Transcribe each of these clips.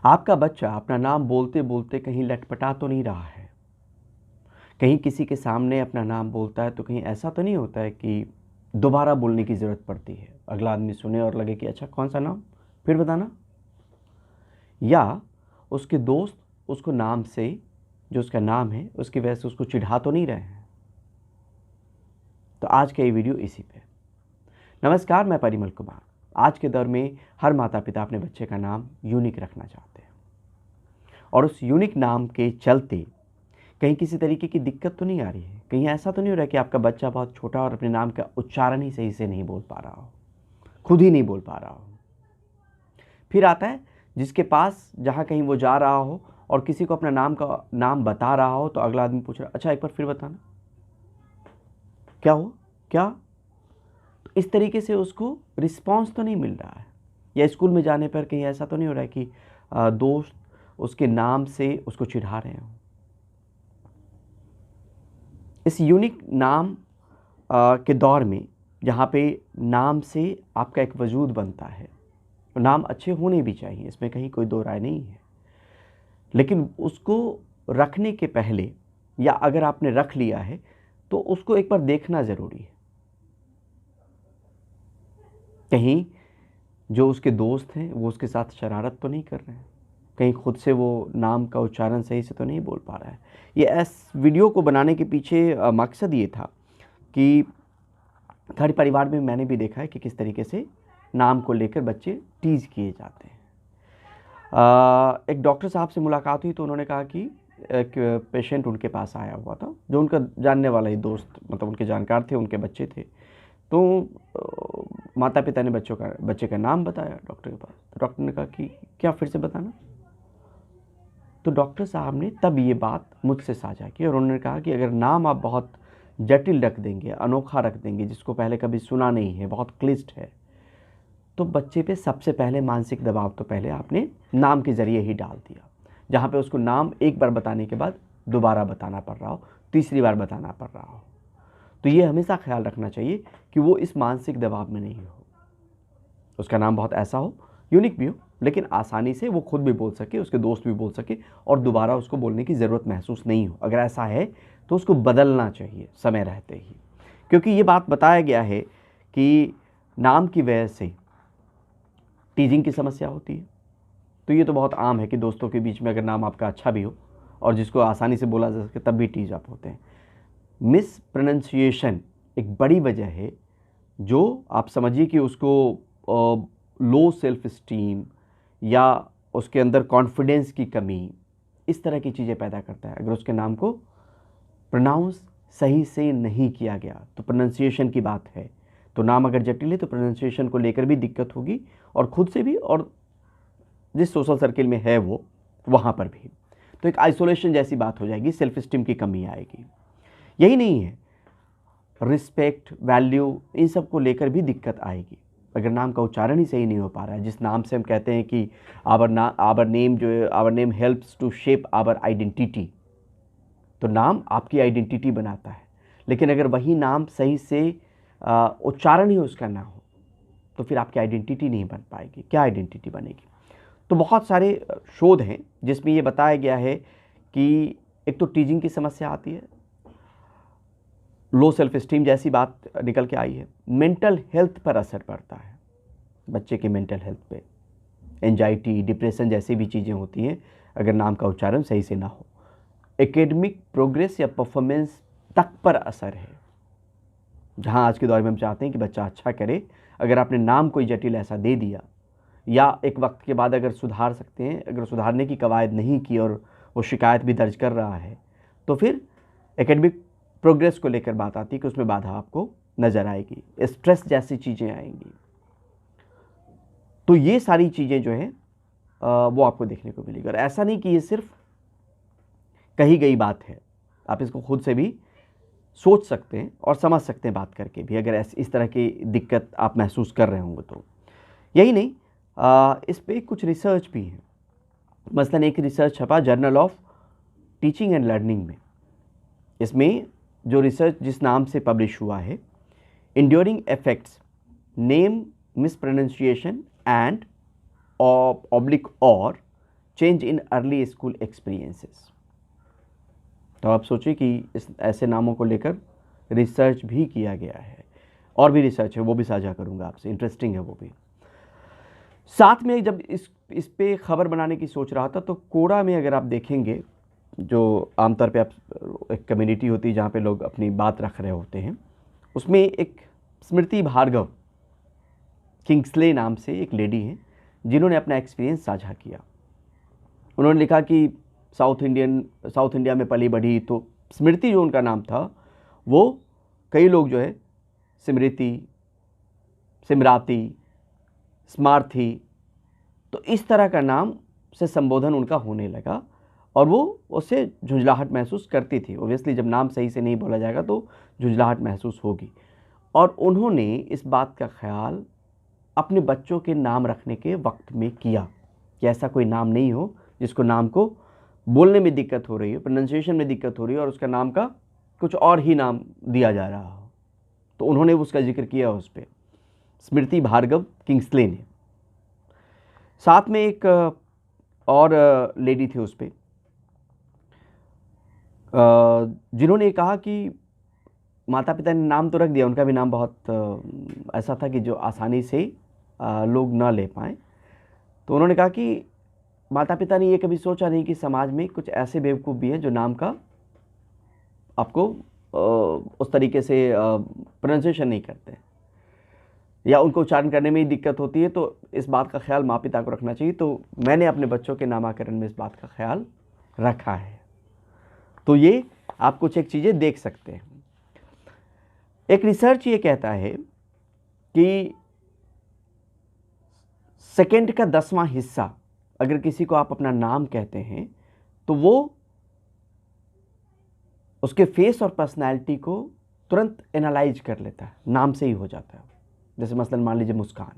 आपका बच्चा अपना नाम बोलते बोलते कहीं लटपटा तो नहीं रहा है? कहीं किसी के सामने अपना नाम बोलता है तो कहीं ऐसा तो नहीं होता है कि दोबारा बोलने की ज़रूरत पड़ती है, अगला आदमी सुने और लगे कि अच्छा कौन सा नाम, फिर बताना? या उसके दोस्त उसको नाम से, जो उसका नाम है उसकी वजह से उसको चिढ़ा तो नहीं रहे हैं? तो आज का ये वीडियो इसी पे। नमस्कार, मैं परिमल कुमार। आज के दौर में हर माता पिता अपने बच्चे का नाम यूनिक रखना चाहते हैं और उस यूनिक नाम के चलते कहीं किसी तरीके की दिक्कत तो नहीं आ रही है? कहीं ऐसा तो नहीं हो रहा है कि आपका बच्चा बहुत छोटा और अपने नाम का उच्चारण ही सही से नहीं बोल पा रहा हो, खुद ही नहीं बोल पा रहा हो? फिर आता है जिसके पास जहाँ कहीं वो जा रहा हो और किसी को अपना नाम बता रहा हो तो अगला आदमी पूछ रहा है, अच्छा एक बार फिर बताना, क्या हुआ, क्या? तो इस तरीके से उसको रिस्पॉन्स तो नहीं मिल रहा है। या स्कूल में जाने पर कहीं ऐसा तो नहीं हो रहा है कि दोस्त उसके नाम से उसको चिढ़ा रहे हों? इस यूनिक नाम के दौर में जहाँ पे नाम से आपका एक वजूद बनता है, तो नाम अच्छे होने भी चाहिए, इसमें कहीं कोई दो राय नहीं है। लेकिन उसको रखने के पहले या अगर आपने रख लिया है तो उसको एक बार देखना ज़रूरी है। कहीं जो उसके दोस्त हैं वो उसके साथ शरारत तो नहीं कर रहे हैं? कहीं खुद से वो नाम का उच्चारण सही से तो नहीं बोल पा रहा है? ये इस वीडियो को बनाने के पीछे मकसद ये था कि घर परिवार में मैंने भी देखा है कि किस तरीके से नाम को लेकर बच्चे टीज़ किए जाते हैं। एक डॉक्टर साहब से मुलाकात हुई तो उन्होंने कहा कि एक पेशेंट उनके पास आया हुआ था, जो उनका जानने वाला ही दोस्त, मतलब उनके जानकार थे, उनके बच्चे थे। तो माता पिता ने बच्चे का नाम बताया डॉक्टर के पास। तो डॉक्टर ने कहा कि क्या फिर से बताना? तो डॉक्टर साहब ने तब ये बात मुझसे साझा की और उन्होंने कहा कि अगर नाम आप बहुत जटिल रख देंगे, अनोखा रख देंगे, जिसको पहले कभी सुना नहीं है, बहुत क्लिष्ट है, तो बच्चे पे सबसे पहले मानसिक दबाव तो पहले आपने नाम के ज़रिए ही डाल दिया, जहाँ पे उसको नाम एक बार बताने के बाद दोबारा बताना पड़ रहा हो, तीसरी बार बताना पड़ रहा हो। तो ये हमेशा ख्याल रखना चाहिए कि वो इस मानसिक दबाव में नहीं हो। उसका नाम बहुत ऐसा हो, यूनिक भी हो, लेकिन आसानी से वो खुद भी बोल सके, उसके दोस्त भी बोल सके और दोबारा उसको बोलने की ज़रूरत महसूस नहीं हो। अगर ऐसा है तो उसको बदलना चाहिए समय रहते ही, क्योंकि ये बात बताया गया है कि नाम की वजह से टीजिंग की समस्या होती है। तो ये तो बहुत आम है कि दोस्तों के बीच में अगर नाम आपका अच्छा भी हो और जिसको आसानी से बोला जा सके तब भी टीज अप होते हैं। मिस प्रोनाउंसिएशन एक बड़ी वजह है, जो आप समझिए कि उसको लो सेल्फ इस्टीम या उसके अंदर कॉन्फिडेंस की कमी, इस तरह की चीज़ें पैदा करता है। अगर उसके नाम को प्रोनाउंस सही से नहीं किया गया तो प्रोनाउंसिएशन की बात है, तो नाम अगर जटिल है तो प्रोनाउंसिएशन को लेकर भी दिक्कत होगी और खुद से भी और जिस सोशल सर्किल में है वो वहाँ पर भी। तो एक आइसोलेशन जैसी बात हो जाएगी, सेल्फ इस्टीम की कमी आएगी। यही नहीं है, रिस्पेक्ट, वैल्यू, इन सब को लेकर भी दिक्कत आएगी अगर नाम का उच्चारण ही सही नहीं हो पा रहा है। जिस नाम से हम कहते हैं कि आवर नेम जो है, our name helps to shape our identity, तो नाम आपकी आइडेंटिटी बनाता है। लेकिन अगर वही नाम सही से उच्चारण ही उसका ना हो तो फिर आपकी आइडेंटिटी नहीं बन पाएगी। क्या आइडेंटिटी बनेगी? तो बहुत सारे शोध हैं जिसमें ये बताया गया है कि एक तो टीजिंग की समस्या आती है, लो सेल्फ इस्टीम जैसी बात निकल के आई है, मेंटल हेल्थ पर असर पड़ता है, बच्चे के मेंटल हेल्थ पे, एंजाइटी, डिप्रेशन जैसी भी चीज़ें होती हैं अगर नाम का उच्चारण सही से ना हो। एकेडमिक प्रोग्रेस या परफॉर्मेंस तक पर असर है, जहाँ आज के दौर में हम चाहते हैं कि बच्चा अच्छा करे। अगर आपने नाम कोई जटिल ऐसा दे दिया या एक वक्त के बाद अगर सुधार सकते हैं, अगर सुधारने की कवायद नहीं की और वो शिकायत भी दर्ज कर रहा है, तो फिर एकेडमिक प्रोग्रेस को लेकर बात आती है कि उसमें बाधा आपको नज़र आएगी, स्ट्रेस जैसी चीज़ें आएंगी। तो ये सारी चीज़ें जो हैं वो आपको देखने को मिलेगी। और ऐसा नहीं कि ये सिर्फ कही गई बात है, आप इसको खुद से भी सोच सकते हैं और समझ सकते हैं बात करके भी, अगर इस तरह की दिक्कत आप महसूस कर रहे होंगे तो। यही नहीं, इस पे कुछ रिसर्च भी है। मसलन एक रिसर्च छपा journal of teaching and learning में। इसमें जो रिसर्च जिस नाम से पब्लिश हुआ है, enduring effects name mispronunciation and oblique और change in early school experiences. तो आप सोचिए कि इस ऐसे नामों को लेकर रिसर्च भी किया गया है, और भी रिसर्च है, वो भी साझा करूंगा आपसे, इंटरेस्टिंग है वो भी। साथ में जब इस पे खबर बनाने की सोच रहा था, तो कोड़ा में अगर आप देखेंगे, जो आमतौर पे आप एक कम्युनिटी होती है जहाँ पे लोग अपनी बात रख रहे होते हैं, उसमें एक स्मृति भार्गव किंग्सले नाम से एक लेडी हैं जिन्होंने अपना एक्सपीरियंस साझा किया। उन्होंने लिखा कि साउथ इंडिया में पली बढ़ी, तो स्मृति जो उनका नाम था, वो कई लोग जो है स्मृति, सिमराती, स्मार्थी, तो इस तरह का नाम से संबोधन उनका होने लगा, और वो उससे झुंझलाहट महसूस करती थी। ओबियसली जब नाम सही से नहीं बोला जाएगा तो झुंझलाहट महसूस होगी। और उन्होंने इस बात का ख्याल अपने बच्चों के नाम रखने के वक्त में किया कि ऐसा कोई नाम नहीं हो जिसको नाम को बोलने में दिक्कत हो रही है, प्रोनाउंसिएशन में दिक्कत हो रही है, और उसका नाम का कुछ और ही नाम दिया जा रहा हो। तो उन्होंने उसका जिक्र किया उस पर, स्मृति भार्गव किंग्सले ने। साथ में एक और लेडी थी उस पर, जिन्होंने कहा कि माता पिता ने नाम तो रख दिया, उनका भी नाम बहुत ऐसा था कि जो आसानी से लोग ना ले पाएँ। तो उन्होंने कहा कि माता पिता ने ये कभी सोचा नहीं कि समाज में कुछ ऐसे बेवकूफ़ भी हैं जो नाम का आपको उस तरीके से प्रोनाउंसिएशन नहीं करते, या उनको उच्चारण करने में ही दिक्कत होती है। तो इस बात का ख्याल माँ पिता को रखना चाहिए। तो मैंने अपने बच्चों के नामाकरण में इस बात का ख्याल रखा है। तो ये आप कुछ एक चीज़ें देख सकते हैं। एक रिसर्च ये कहता है कि सेकंड का 10वां हिस्सा अगर किसी को आप अपना नाम कहते हैं, तो वो उसके फेस और पर्सनैलिटी को तुरंत एनालाइज कर लेता है, नाम से ही हो जाता है। जैसे मसलन मान लीजिए मुस्कान,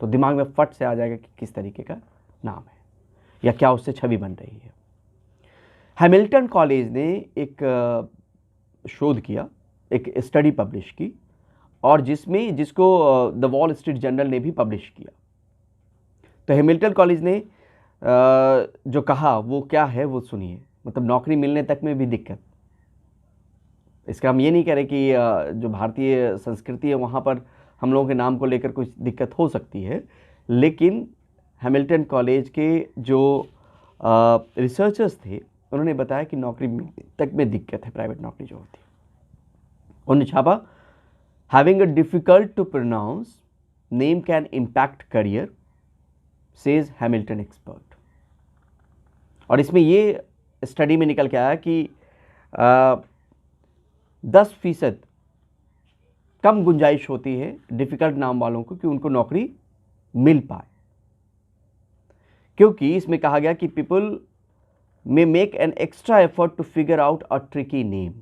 तो दिमाग में फट से आ जाएगा कि किस तरीके का नाम है या क्या उससे छवि बन रही है। हैमिल्टन कॉलेज ने एक शोध किया, एक स्टडी पब्लिश की, और जिसको द वॉल स्ट्रीट जर्नल ने भी पब्लिश किया। तो हैमिल्टन कॉलेज ने जो कहा वो क्या है वो सुनिए। मतलब नौकरी मिलने तक में भी दिक्कत। इसका हम ये नहीं कह रहे कि जो भारतीय संस्कृति है वहाँ पर हम लोगों के नाम को लेकर कुछ दिक्कत हो सकती है, लेकिन हैमिल्टन कॉलेज के जो रिसर्चर्स थे उन्होंने बताया कि नौकरी मिलने तक में दिक्कत है, प्राइवेट नौकरी जो होती है। उन्होंने छापा, having a difficult to pronounce name can impact career, says Hamilton expert. और इसमें ये स्टडी में निकल के आया कि 10% कम गुंजाइश होती है डिफिकल्ट नाम वालों को कि उनको नौकरी मिल पाए, क्योंकि इसमें कहा गया कि people may make an extra effort to figure out a tricky name,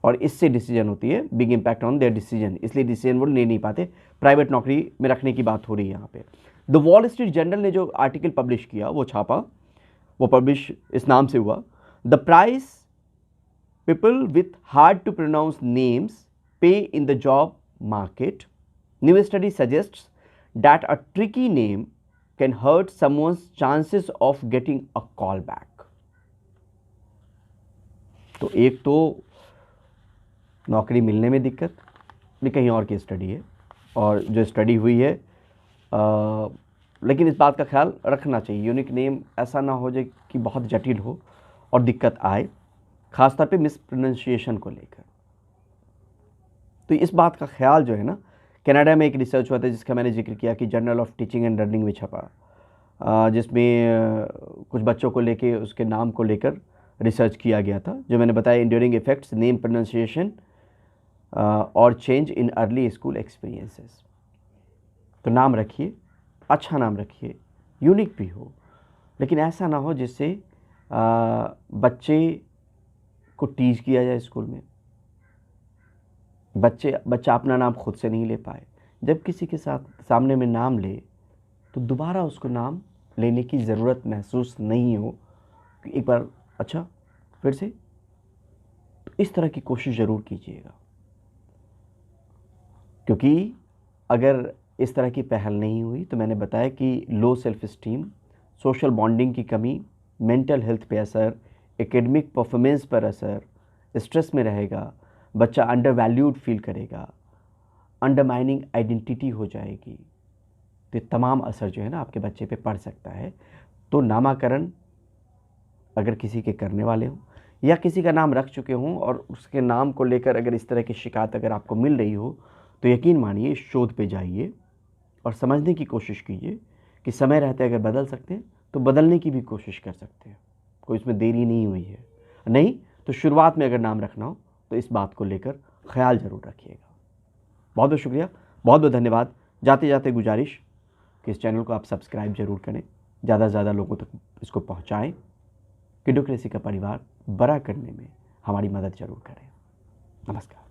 और इससे डिसीजन होती है big impact on their decision, इसलिए डिसीजन वो ले नहीं पाते। प्राइवेट नौकरी में रखने की बात हो रही है यहाँ पे। द वॉल स्ट्रीट जर्नल ने जो आर्टिकल पब्लिश किया, वो छापा, वो पब्लिश इस नाम से हुआ, the price people with hard to pronounce names pay in the job market, new study suggests that a tricky name can hurt someone's chances of getting a call back. तो एक तो नौकरी मिलने में दिक्कत, भी कहीं और की स्टडी है, और जो स्टडी हुई है लेकिन इस बात का ख्याल रखना चाहिए, यूनिक नेम ऐसा ना हो जाए कि बहुत जटिल हो और दिक्कत आए, ख़ासतौर पे मिस प्रोनाउंसिएशन को लेकर। तो इस बात का ख्याल जो है ना, कनाडा में एक रिसर्च हुआ था जिसका मैंने जिक्र किया कि journal of teaching and learning में छपा, जिसमें कुछ बच्चों को लेके उसके नाम को लेकर रिसर्च किया गया था, जो मैंने बताया, इंड्यूरिंग इफेक्ट्स नेम प्रोनाउंसिएशन और change in early school experiences. तो नाम रखिए, अच्छा नाम रखिए, यूनिक भी हो, लेकिन ऐसा ना हो जिससे बच्चे को टीच किया जाए स्कूल में, बच्चा अपना नाम खुद से नहीं ले पाए, जब किसी के साथ सामने में नाम ले तो दोबारा उसको नाम लेने की ज़रूरत महसूस नहीं हो कि एक बार अच्छा फिर से। तो इस तरह की कोशिश ज़रूर कीजिएगा, क्योंकि अगर इस तरह की पहल नहीं हुई तो मैंने बताया कि low self esteem, social bonding की कमी, मेंटल हेल्थ पे असर, एकेडमिक परफॉर्मेंस पर असर, स्ट्रेस में रहेगा, बच्चा अंडर वैल्यूड फील करेगा, अंडरमाइनिंग आइडेंटिटी हो जाएगी। तो ये तमाम असर जो है ना आपके बच्चे पे पड़ सकता है। तो नामाकरण अगर किसी के करने वाले हों या किसी का नाम रख चुके हों और उसके नाम को लेकर अगर इस तरह की शिकायत अगर आपको मिल रही हो तो यकीन मानिए शोध पे जाइए और समझने की कोशिश कीजिए कि समय रहते अगर बदल सकते हैं तो बदलने की भी कोशिश कर सकते हैं, कोई इसमें देरी नहीं हुई है। नहीं तो शुरुआत में अगर नाम रखना हो तो इस बात को लेकर ख्याल ज़रूर रखिएगा। बहुत बहुत शुक्रिया, बहुत बहुत धन्यवाद। जाते जाते गुजारिश कि इस चैनल को आप सब्सक्राइब जरूर करें, ज़्यादा से ज़्यादा लोगों तक इसको पहुँचाएँ। किडोक्रेसी का परिवार बड़ा करने में हमारी मदद जरूर करें। नमस्कार।